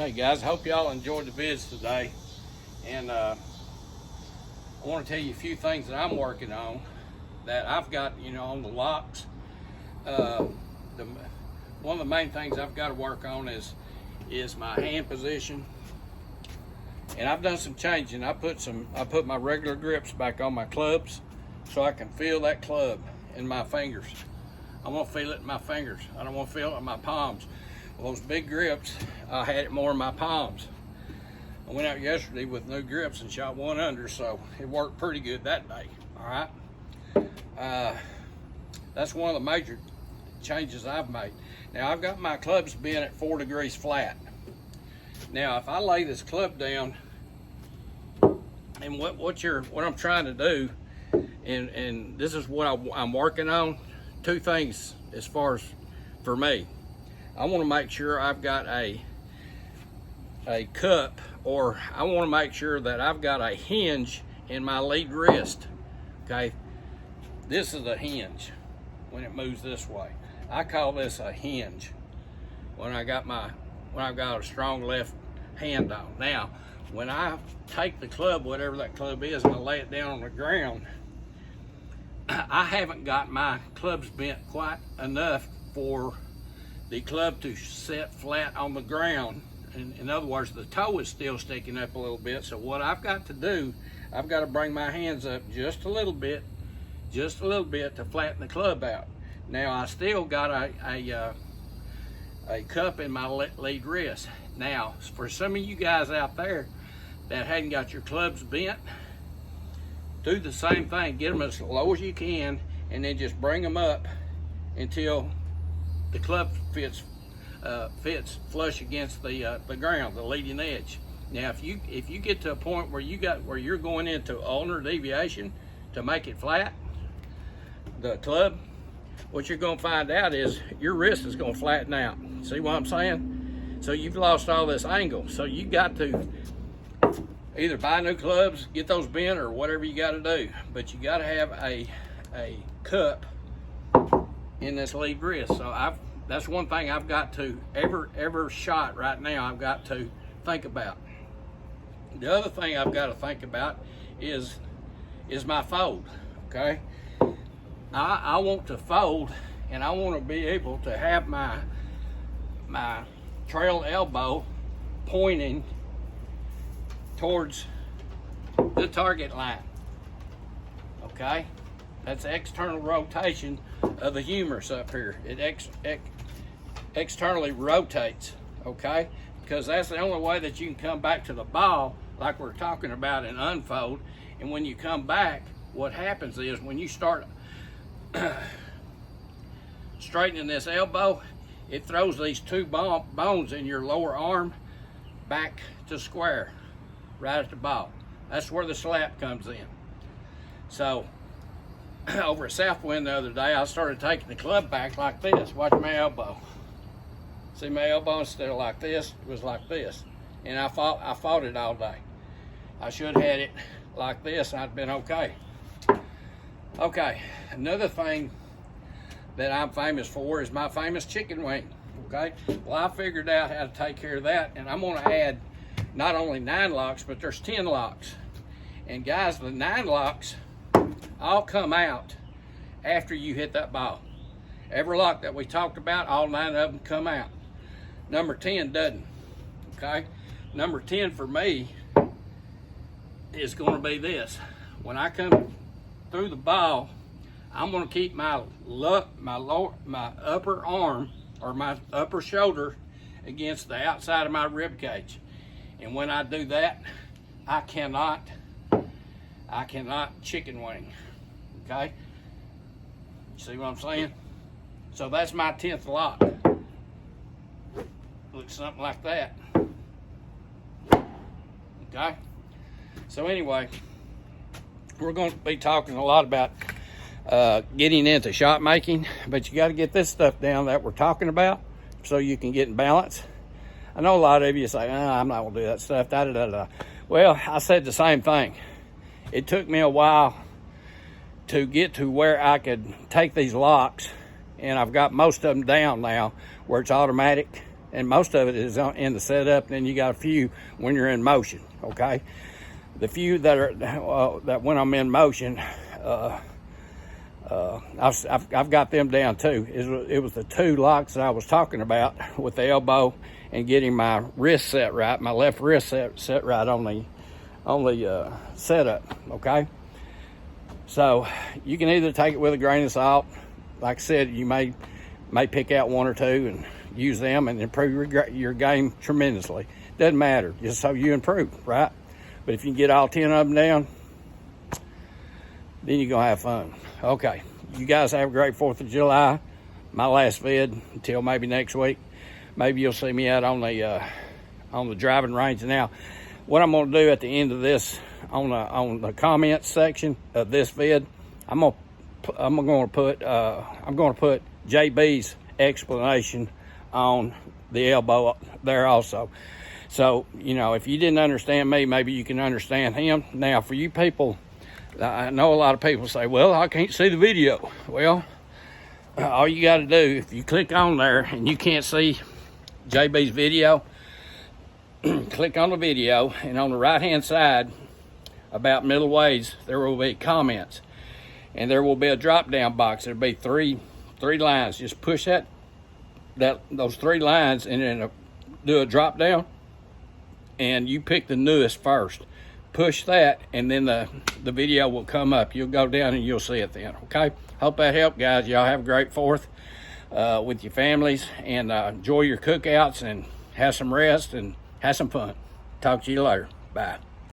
Okay guys, I hope y'all enjoyed the vids today, and I want to tell you a few things that I'm working on that I've got, on the locks. One of the main things I've got to work on is my hand position, and I've done some changing. I put my regular grips back on my clubs so I can feel that club in my fingers. I want to feel it in my fingers. I don't want to feel it in my palms. Well, those big grips, I had it more in my palms. I went out yesterday with new grips and shot one under, so it worked pretty good that day. All right. That's one of the major changes I've made. Now I've got my clubs bent at 4 degrees flat. Now if I lay this club down, and what I'm trying to do, and this is what I'm working on, two things as far as for me. I want to make sure I've got a cup, or I want to make sure that I've got a hinge in my lead wrist. Okay, this is a hinge when it moves this way. I call this a hinge when I've got a strong left hand on. Now, when I take the club, whatever that club is, and I lay it down on the ground, I haven't got my clubs bent quite enough for the club to set flat on the ground. In other words, the toe is still sticking up a little bit. So what I've got to do, I've got to bring my hands up just a little bit to flatten the club out. Now I still got a cup in my lead wrist. Now, for some of you guys out there that hadn't got your clubs bent, do the same thing. Get them as low as you can, and then just bring them up until the club fits flush against the ground, the leading edge. Now, if you get to a point where you're going into ulnar deviation to make it flat, the club, what you're going to find out is your wrist is going to flatten out. See what I'm saying? So you've lost all this angle. So you got to either buy new clubs, get those bent, or whatever you got to do. But you got to have a cup in this lead wrist. So that's one thing I've got to every shot right now I've got to think about. The other thing I've got to think about is my fold. Okay, I want to fold, and I want to be able to have my trail elbow pointing towards the target line. Okay, that's external rotation of the humerus up here. It externally rotates, okay? Because that's the only way that you can come back to the ball, like we're talking about, and unfold. And when you come back, what happens is when you start straightening this elbow, it throws these two bones in your lower arm back to square, right at the ball. That's where the slap comes in. So over at Southwind the other day, I started taking the club back like this. Watch my elbow. See my elbow, instead of like this, it was like this. And I fought it all day. I should have had it like this, and I'd been okay. Okay, another thing that I'm famous for is my famous chicken wing. Okay, well, I figured out how to take care of that, and I'm gonna add not only 9 locks, but there's 10 locks. And guys, the 9 locks all come out after you hit that ball. Every lock that we talked about, all 9 of them come out. Number 10 doesn't. Okay, number 10 for me is going to be this. When I come through the ball, I'm going to keep my upper arm or my upper shoulder against the outside of my rib cage. And when I do that, I cannot chicken wing. Okay, see what I'm saying? So that's my 10th lock. Looks something like that. Okay, so anyway, we're going to be talking a lot about getting into shot making, but you got to get this stuff down that we're talking about so you can get in balance. I know a lot of you say, I'm not going to do that stuff, da-da-da-da. Well, I said the same thing. It took me a while to get to where I could take these locks, and I've got most of them down now where it's automatic. and most of it is in the setup. Then you got a few when you're in motion. Okay, the few that are that when I'm in motion, I've got them down too. It was the 2 locks that I was talking about with the elbow and getting my wrist set right, my left wrist set right on the setup. Okay, so you can either take it with a grain of salt. Like I said, you may pick out 1 or 2 and use them and improve your game tremendously. Doesn't matter, just so you improve, right? But if you can get all 10 of them down, then you're gonna have fun. Okay, you guys have a great 4th of July. My last vid until maybe next week. Maybe you'll see me out on the driving range. Now, what I'm gonna do at the end of this, on the comments section of this vid, I'm gonna put JB's explanation on the elbow there also. So, you know, if you didn't understand me, maybe you can understand him. Now, for you people, I know a lot of people say, well, I can't see the video. Well, all you got to do, if you click on there and you can't see JB's video, click on the video, and on the right-hand side, about middle ways, there will be comments. And there will be a drop-down box. There'll be three lines. Just push those 3 lines and then do a drop-down. And you pick the newest first. Push that, and then the video will come up. You'll go down and you'll see it then, okay? Hope that helped, guys. Y'all have a great 4th with your families, and enjoy your cookouts and have some rest and have some fun. Talk to you later. Bye.